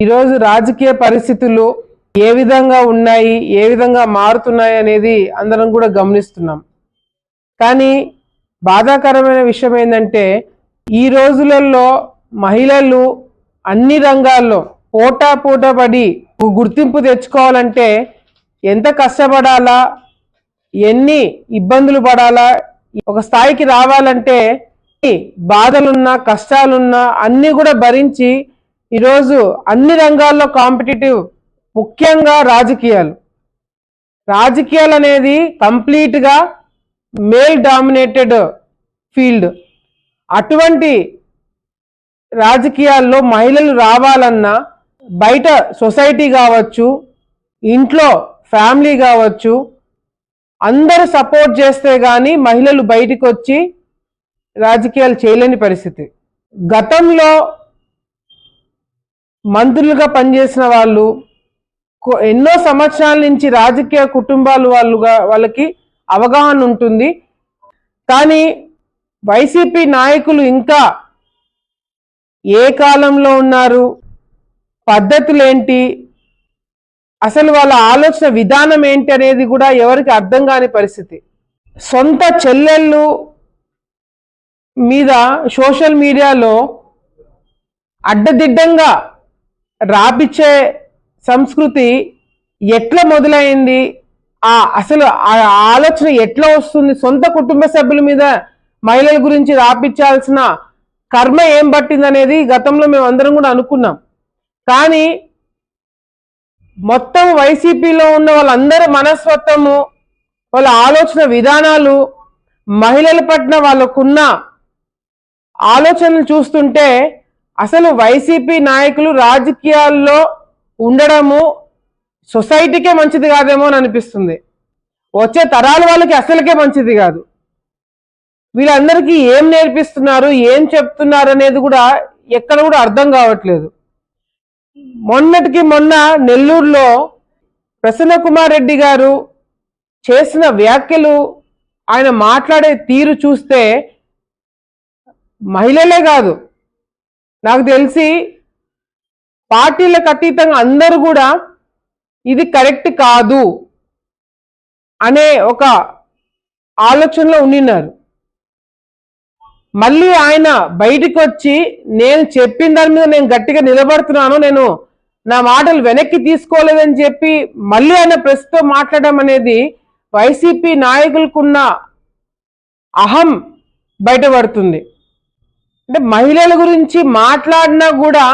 ఈరోజు రాజకీయ పరిస్థితులు ఏ విధంగా ఉన్నాయి, ఏ విధంగా మారుతున్నాయి అనేది అందరం కూడా గమనిస్తున్నాం. కానీ బాధాకరమైన విషయం ఏంటంటే ఈ రోజులలో మహిళలు అన్ని రంగాల్లో పోటాపడి గుర్తింపు తెచ్చుకోవాలంటే ఎంత కష్టపడాలా, ఎన్ని ఇబ్బందులు పడాలా, ఒక స్థాయికి రావాలంటే బాధలున్నా కష్టాలున్నా అన్ని కూడా భరించి ఈరోజు అన్ని రంగాల్లో కాంపిటేటివ్, ముఖ్యంగా రాజకీయాలు అనేది కంప్లీట్గా మేల్ డామినేటెడ్ ఫీల్డ్. అటువంటి రాజకీయాల్లో మహిళలు రావాలన్నా బయట సొసైటీ కావచ్చు, ఇంట్లో ఫ్యామిలీ కావచ్చు, అందరూ సపోర్ట్ చేస్తే కానీ మహిళలు బయటికి వచ్చి రాజకీయాలు చేయలేని పరిస్థితి. గతంలో మంత్రులుగా పనిచేసిన వాళ్ళు ఎన్నో సంవత్సరాల నుంచి రాజకీయ కుటుంబాలు వాళ్ళకి అవగాహన ఉంటుంది. కానీ వైసీపీ నాయకులు ఇంకా ఏ కాలంలో ఉన్నారు, పద్ధతులేంటి, అసలు వాళ్ళ ఆలోచన విధానం ఏంటి అనేది కూడా ఎవరికి అర్థం కాని పరిస్థితి. సొంత చెల్లెళ్ళు మీద సోషల్ మీడియాలో అడ్డదిడ్డంగా రాపిచ్చే సంస్కృతి ఎట్లా మొదలైంది, అసలు ఆలోచన ఎట్లా వస్తుంది, సొంత కుటుంబ సభ్యుల మీద మహిళల గురించి రాపించాల్సిన కర్మ ఏం పట్టింది అనేది గతంలో మేము అందరం కూడా అనుకున్నాం. కానీ మొత్తం వైసీపీలో ఉన్న వాళ్ళందరి మనస్తత్వము, వాళ్ళ ఆలోచన విధానాలు, మహిళల పట్ల వాళ్ళకున్న ఆలోచనలు చూస్తుంటే అసలు వైసీపీ నాయకులు రాజకీయాల్లో ఉండడము సొసైటీకే మంచిది కాదేమో అని అనిపిస్తుంది. వచ్చే తరాల వాళ్ళకి అసలుకే మంచిది కాదు. వీళ్ళందరికీ ఏం నేర్పిస్తున్నారు, ఏం చెప్తున్నారు అనేది కూడా ఎక్కడ కూడా అర్థం కావట్లేదు. మొన్నటికి మొన్న నెల్లూరులో ప్రసన్న కుమార్ రెడ్డి గారు చేసిన వ్యాఖ్యలు, ఆయన మాట్లాడే తీరు చూస్తే మహిళలే కాదు, నాకు తెలిసి పార్టీలకు అతీతంగా అందరూ కూడా ఇది కరెక్ట్ కాదు అనే ఒక ఆలోచనలో ఉండినారు. మళ్ళీ ఆయన బయటికి వచ్చి నేను చెప్పిన దాని మీద నేను గట్టిగా నిలబడుతున్నాను, నేను నా మాటలు వెనక్కి తీసుకోలేదని చెప్పి మళ్ళీ ఆయన ప్రెస్తో మాట్లాడడం అనేది వైసీపీ నాయకులకున్న అహం బయటపడుతుంది. అంటే మహిళల గురించి మాట్లాడినా కూడా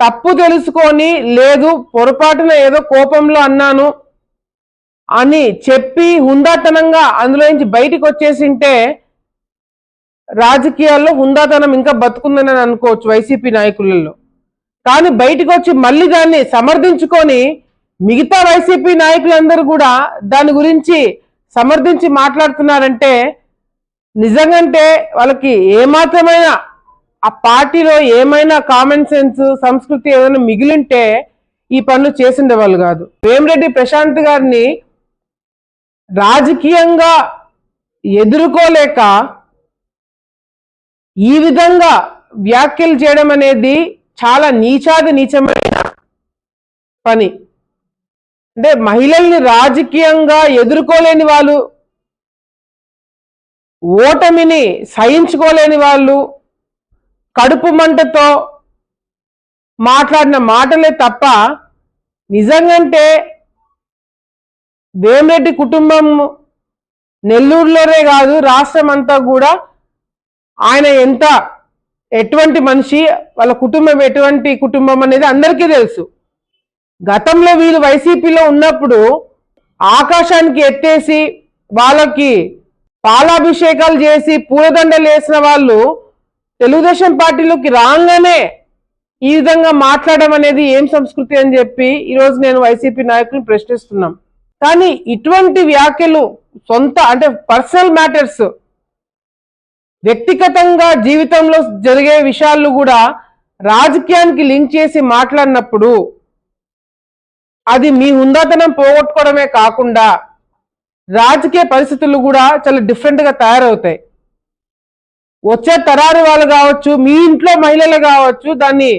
తప్పు తెలుసుకొని, లేదు పొరపాటున ఏదో కోపంలో అన్నాను అని చెప్పి హుందాతనంగా అందులో నుంచి బయటికి వచ్చేసింటే రాజకీయాల్లో హుందాతనం ఇంకా బతుకుందని అనుకోవచ్చు వైసీపీ నాయకులలో. కానీ బయటికి వచ్చి మళ్ళీ దాన్ని సమర్థించుకొని మిగతా వైసీపీ నాయకులందరూ కూడా దాని గురించి సమర్థించి మాట్లాడుతున్నారంటే నిజంగంటే వాళ్ళకి ఏమాత్రమైన ఆ పార్టీలో ఏమైనా కామన్ సెన్స్, సంస్కృతి ఏదైనా మిగిలింటే ఈ పనులు చేసిండే వాళ్ళు కాదు. వేమిరెడ్డి ప్రశాంత్ గారిని రాజకీయంగా ఎదుర్కోలేక ఈ విధంగా వ్యాఖ్యలు చేయడం అనేది చాలా నీచమైన పని. అంటే మహిళల్ని రాజకీయంగా ఎదుర్కోలేని వాళ్ళు, ఓటమిని సహించుకోలేని వాళ్ళు, కడుపు మంటతో మాట్లాడిన మాటలే తప్ప నిజంగంటే వేమిరెడ్డి కుటుంబం నెల్లూరులోనే కాదు రాష్ట్రం అంతా కూడా ఆయన ఎటువంటి మనిషి, వాళ్ళ కుటుంబం ఎటువంటి కుటుంబం అనేది అందరికీ తెలుసు. గతంలో వీళ్ళు వైసీపీలో ఉన్నప్పుడు ఆకాశానికి ఎత్తేసి వాళ్ళకి పాలాభిషేకాలు చేసి పూలదండలు వేసిన వాళ్ళు తెలుగుదేశం పార్టీలోకి రాగానే ఈ విధంగా మాట్లాడడం అనేది ఏం సంస్కృతి అని చెప్పి ఈరోజు నేను వైసీపీ నాయకులను ప్రశ్నిస్తున్నాం. కానీ ఇటువంటి వ్యాఖ్యలు సొంత అంటే పర్సనల్ మ్యాటర్స్, వ్యక్తిగతంగా జీవితంలో జరిగే విషయాలు కూడా రాజకీయానికి లింక్ చేసి మాట్లాడినప్పుడు అది మీ హుందాతనం పోగొట్టుకోవడమే కాకుండా రాజకీయ పరిస్థితులు కూడా చాలా డిఫరెంట్గా తయారవుతాయి. వచ్చే తరారు వాళ్ళు కావచ్చు, మీ ఇంట్లో మహిళలు కావచ్చు, దాన్ని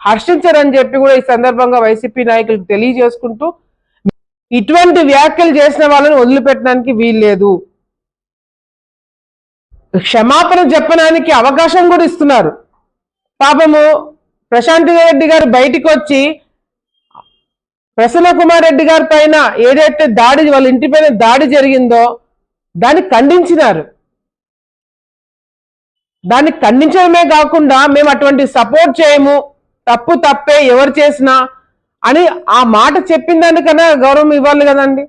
హర్షించరని చెప్పి కూడా ఈ సందర్భంగా వైసీపీ నాయకులకు తెలియజేసుకుంటూ ఇటువంటి వ్యాఖ్యలు చేసిన వాళ్ళని వదిలిపెట్టడానికి వీల్లేదు. క్షమాపణ చెప్పడానికి అవకాశం కూడా ఇస్తున్నారు. పాపము ప్రశాంత్ రెడ్డి గారు బయటికి వచ్చి ప్రసన్న కుమార్ రెడ్డి గారి పైన ఏదైతే దాడి, వాళ్ళ ఇంటి పైన దాడి జరిగిందో దాన్ని ఖండించినారు. దాన్ని ఖండించడమే కాకుండా మేము అటువంటి సపోర్ట్ చేయము, తప్పు తప్పే ఎవరు చేసినా అని ఆ మాట చెప్పిన దానికన్నా గౌరవం ఇవ్వాలి కదండి.